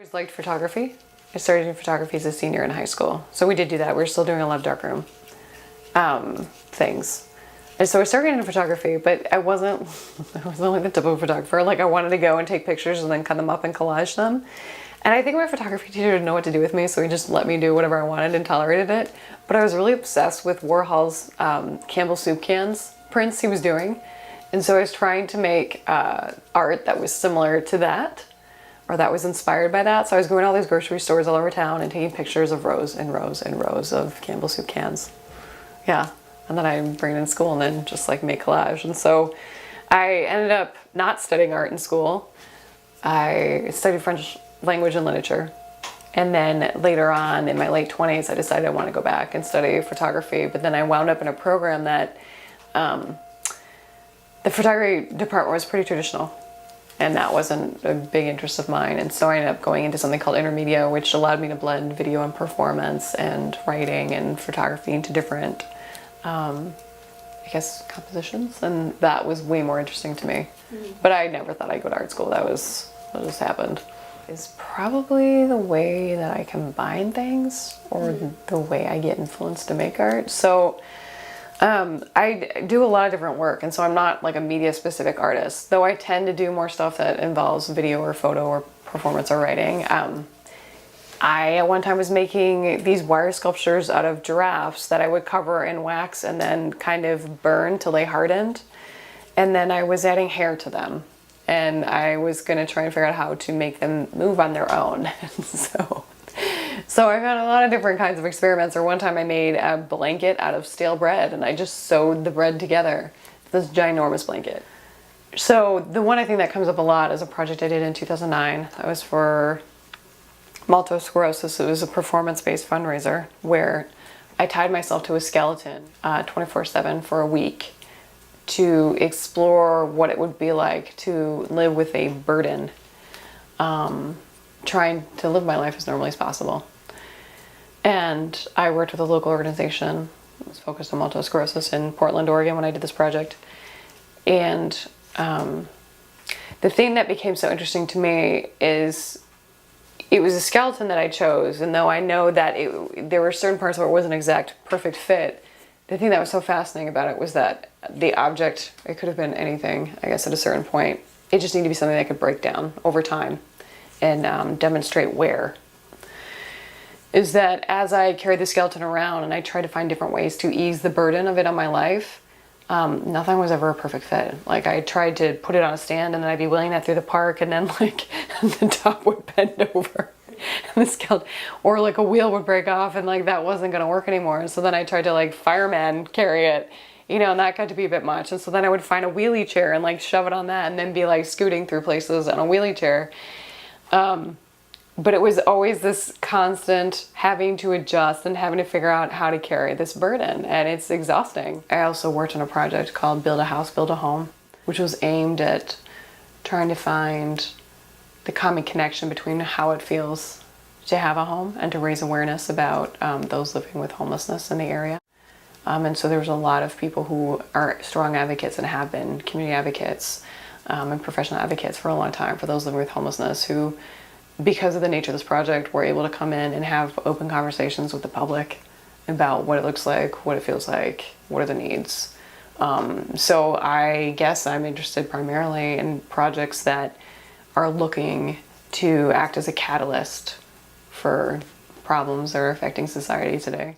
Always liked photography. I started doing photography as a senior in high school. So we did do that. We were still doing a lot of darkroom things. And so I started getting into photography, but I wasn't like the typical photographer. Like I wanted to go and take pictures and then cut them up and collage them. And I think my photography teacher didn't know what to do with me, so he just let me do whatever I wanted and tolerated it. But I was really obsessed with Warhol's Campbell soup cans prints he was doing. And so I was trying to make art that was similar to that, or that was inspired by that. So I was going to all these grocery stores all over town and taking pictures of rows and rows and rows of Campbell soup cans. Yeah, and then I bring it in school and then just like make collage. And so I ended up not studying art in school. I studied French language and literature. And then later on in my late 20s, I decided I want to go back and study photography. But then I wound up in a program that the photography department was pretty traditional. And that wasn't a big interest of mine. And so I ended up going into something called intermedia, which allowed me to blend video and performance and writing and photography into different, I guess, compositions. And that was way more interesting to me. But I never thought I'd go to art school. That just happened. It's probably the way that I combine things or the way I get influenced to make art. So I do a lot of different work, and so I'm not like a media specific artist, though I tend to do more stuff that involves video or photo or performance or writing. I at one time was making these wire sculptures out of giraffes that I would cover in wax and then kind of burn till they hardened. And then I was adding hair to them. And I was going to try and figure out how to make them move on their own. So I've had a lot of different kinds of experiments. Or one time I made a blanket out of stale bread and I just sewed the bread together. This ginormous blanket. So the one I think that comes up a lot is a project I did in 2009. That was for multiple sclerosis. It was a performance-based fundraiser where I tied myself to a skeleton 24/7 for a week to explore what it would be like to live with a burden, trying to live my life as normally as possible. And I worked with a local organization that was focused on multiple sclerosis in Portland, Oregon when I did this project. And the thing that became so interesting to me is it was a skeleton that I chose, and though I know that there were certain parts where it wasn't an exact perfect fit, the thing that was so fascinating about it was that the object, it could have been anything, I guess at a certain point, it just needed to be something that could break down over time and demonstrate wear. Is that as I carried the skeleton around and I tried to find different ways to ease the burden of it on my life, nothing was ever a perfect fit. Like I tried to put it on a stand and then I'd be wheeling that through the park and then like the top would bend over. And the skeleton, or like a wheel would break off and like that wasn't going to work anymore. So then I tried to like fireman carry it, you know, and that got to be a bit much. And so then I would find a wheelie chair and like shove it on that and then be like scooting through places on a wheelie chair. But it was always this constant having to adjust and having to figure out how to carry this burden, and it's exhausting. I also worked on a project called Build a House, Build a Home, which was aimed at trying to find the common connection between how it feels to have a home and to raise awareness about those living with homelessness in the area. And so there was a lot of people who are strong advocates and have been community advocates and professional advocates for a long time for those living with homelessness who, because of the nature of this project, were able to come in and have open conversations with the public about what it looks like, what it feels like, what are the needs. So I guess I'm interested primarily in projects that are looking to act as a catalyst for problems that are affecting society today.